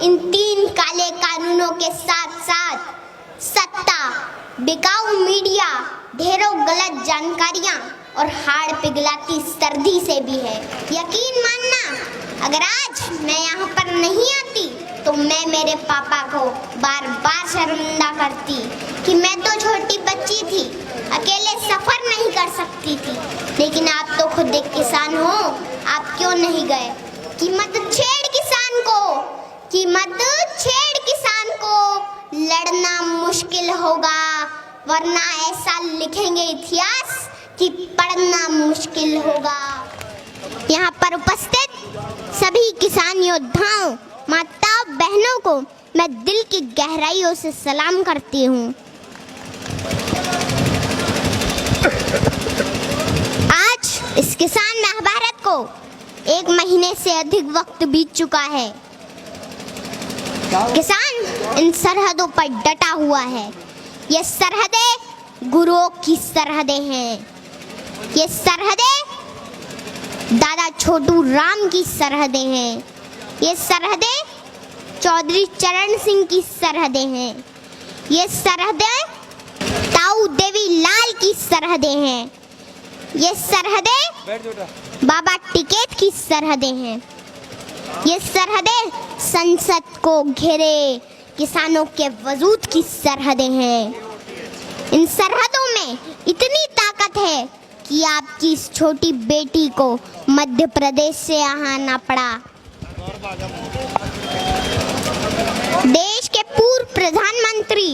इन 3 काले कानूनों के साथ साथ सत्ता, बिकाऊ मीडिया, ढेरों गलत जानकारियां और हाड़ पिघलाती सर्दी से भी है। यकीन मानना, अगर आज मैं यहाँ पर नहीं आती तो मैं मेरे पापा को बार बार शर्मिंदा करती कि मैं तो छोटी बच्ची थी, अकेले सफर नहीं कर सकती थी। लेकिन आप तो खुद एक किसान हो, आप क्यों नहीं गए? कीमत छेड़ किसान को, कीमत छेड़ किसान को, लड़ना मुश्किल होगा, वरना ऐसा लिखेंगे इतिहास कि पढ़ना मुश्किल होगा। यहाँ पर उपस्थित सभी किसान योद्धाओं, माताओं, बहनों को मैं दिल की गहराइयों से सलाम करती हूँ। आज इस किसान महाभारत को 1 महीने से अधिक वक्त बीत चुका है। किसान इन सरहदों पर डटा हुआ है। ये सरहदें गुरुओं की सरहदें हैं। ये सरहदें दादा छोटू राम की सरहदें हैं। ये सरहदें चौधरी चरण सिंह की सरहदें हैं। ये सरहदें ताऊ देवी लाल की सरहदें हैं। ये सरहदें बाबा टिकैत की सरहदें हैं। ये सरहदें संसद को घेरे किसानों के वजूद की सरहदें हैं। इन सरहदों में इतनी ताकत है कि आपकी इस छोटी बेटी को मध्य प्रदेश से आना पड़ा। देश के पूर्व प्रधानमंत्री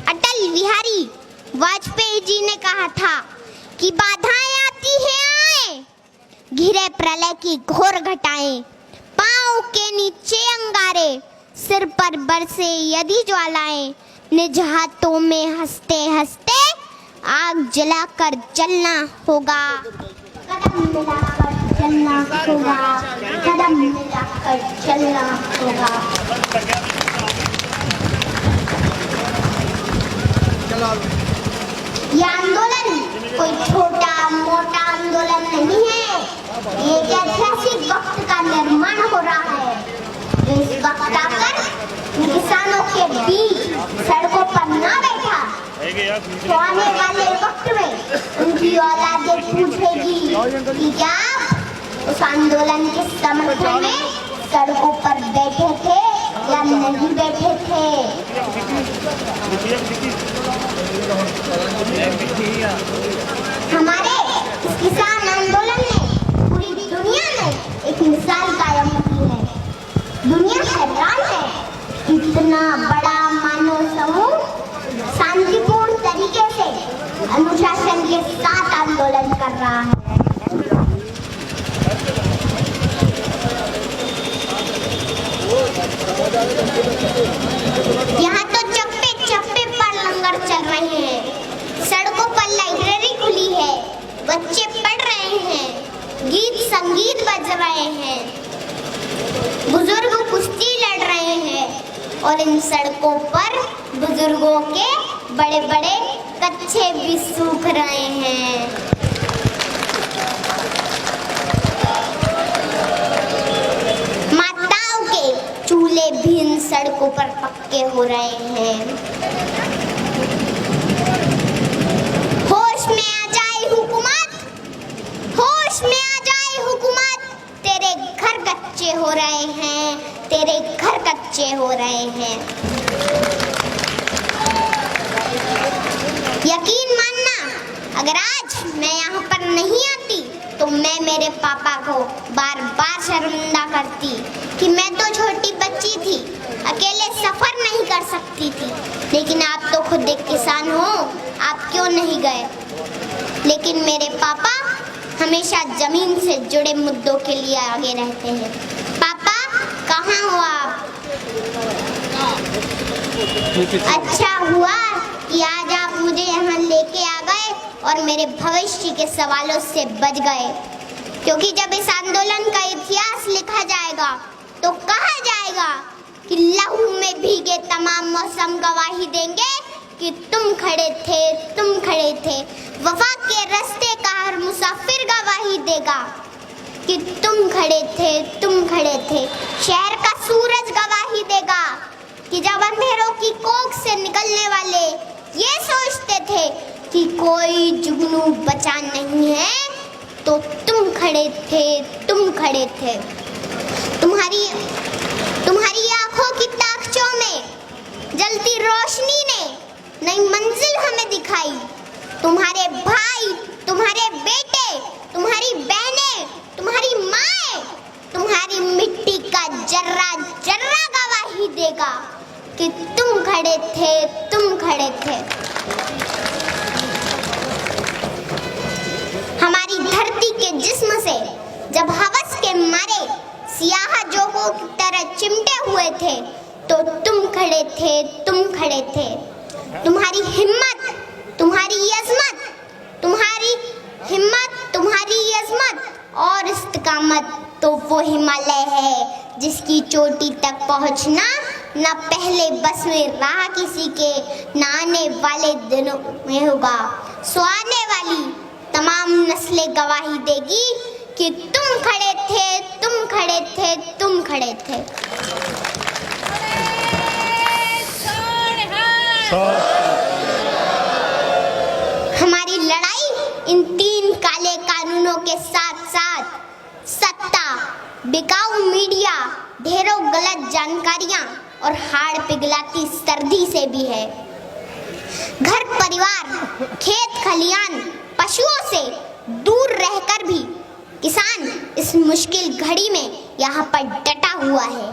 अटल बिहारी वाजपेयी जी ने कहा था कि बाधाएं आती हैं आए, घिरे प्रलय की घोर घटाएं, पांव के नीचे अंगारे, सिर पर बरसे यदि ज्वालाएं, निज हाथों में हंसते हंसते आग जलाकर जलना होगा। कदम मिलाकर चलना होगा, कदम मिलाकर चलना होगा। यह आंदोलन कोई छोटा मोटा आंदोलन नहीं है। ये एक ऐतिहासिक वक्त का निर्माण हो रहा है। इस वक्त आकर किसानों के बीच सड़कों पर ना बैठा तो आने वाले वक्त में उनकी औलादें पूछेगी कि क्या उस आंदोलन के समर्थन में सड़कों पर बैठे थे या नहीं बैठे थे। हमारे इस किसान आंदोलन ने पूरी दुनिया में एक मिसाल कायम की है। दुनिया हैरान है, इतना बड़ा मानव समूह शांतिपूर्ण तरीके से अनुशासन के साथ आंदोलन कर रहा है। यहाँ तो चप्पे चप्पे पर लंगर चल रहे हैं, सड़कों पर लाइब्रेरी खुली है, बच्चे पढ़ रहे हैं, गीत संगीत बज रहे हैं, बुजुर्ग कुश्ती लड़ रहे हैं और इन सड़कों पर बुजुर्गों के बड़े बड़े कच्छे भी सूख रहे हैं। माताओं के चूल्हे भी इन सड़कों पर पक्के हो रहे हैं। होश में आ जाए हुकूमत, होश में आ जाए हुकूमत, तेरे घर कच्चे हो रहे हैं, तेरे घर कच्चे हो रहे हैं। यकीन मानना, अगर आज मैं यहाँ पर नहीं आती तो मैं मेरे पापा को बार बार शर्मिंदा करती कि मैं तो छोटी बच्ची थी, अकेले सफर नहीं कर सकती थी। लेकिन आप तो खुद एक किसान हो, आप क्यों नहीं गए? लेकिन मेरे पापा हमेशा जमीन से जुड़े मुद्दों के लिए आगे रहते हैं। पापा कहाँ हो आप? अच्छा हुआ कि आज आप मुझे यहाँ लेके आ गए और मेरे भविष्य के सवालों से बच गए, क्योंकि जब इस आंदोलन का इतिहास लिखा जाएगा तो कहा जाएगा कि लहू में भीगे तमाम मौसम गवाही देंगे कि तुम खड़े थे, तुम खड़े थे। वफा के रास्ते का हर मुसाफिर गवाही देगा कि तुम खड़े थे, तुम खड़े थे। शहर का सूरज गवाही देगा कि जब अंधेरों की कोख से निकलने वाले ये सोचते थे कि कोई जुगनू बचा नहीं है, तो तुम खड़े थे। तुम्हारी आंखों की ताकचों में जलती रोशनी ने नई मंजिल हमें दिखाई। तुम्हारे भाई, तुम्हारे बेटे, तुम्हारी बहनें, तुम्हारी माएं, तुम्हारी मिट्टी का जर्रा जर्रा गवाही देगा कि तुम खड़े थे। हमारी धरती के जिस्म से जब हवस के मारे सियाह जोगों की तरह चिमटे हुए थे, तो तुम खड़े थे। तुम्हारी हिम्मत, तुम्हारी अज़मत और इस्तिकामत तो वो हिमालय है जिसकी चोटी तक पहुंचना न पहले बस में रहा किसी के, न आने वाले दिनों में होगा। सो आने वाली तमाम नस्लें गवाही देगी कि तुम खड़े थे। हमारी लड़ाई इन 3 काले कानूनों के साथ साथ सत्ता, बिकाऊ मीडिया, ढेरों गलत जानकारियां और हाड़ पिघलाती सर्दी से भी है। घर परिवार, खेत खलियान, पशुओं से दूर रहकर भी किसान इस मुश्किल घड़ी में यहाँ पर डटा हुआ है।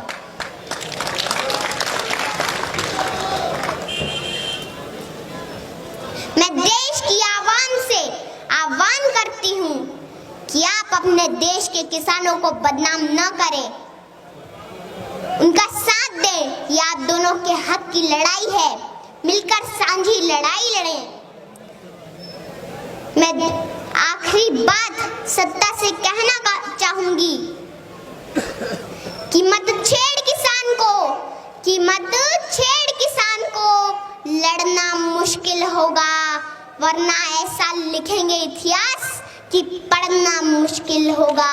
मैं देश की आवाम से आह्वान करती हूँ कि आप अपने देश के किसानों को बदनाम न करें, उनका साथ दें। ये आप दोनों के हक की लड़ाई है, मिलकर सांझी लड़ाई लड़ें। मैं आखिरी बात सत्ता से कहना चाहूंगी कि मत छेड़ किसान को लड़ना मुश्किल होगा, वरना ऐसा लिखेंगे इतिहास कि पढ़ना मुश्किल होगा।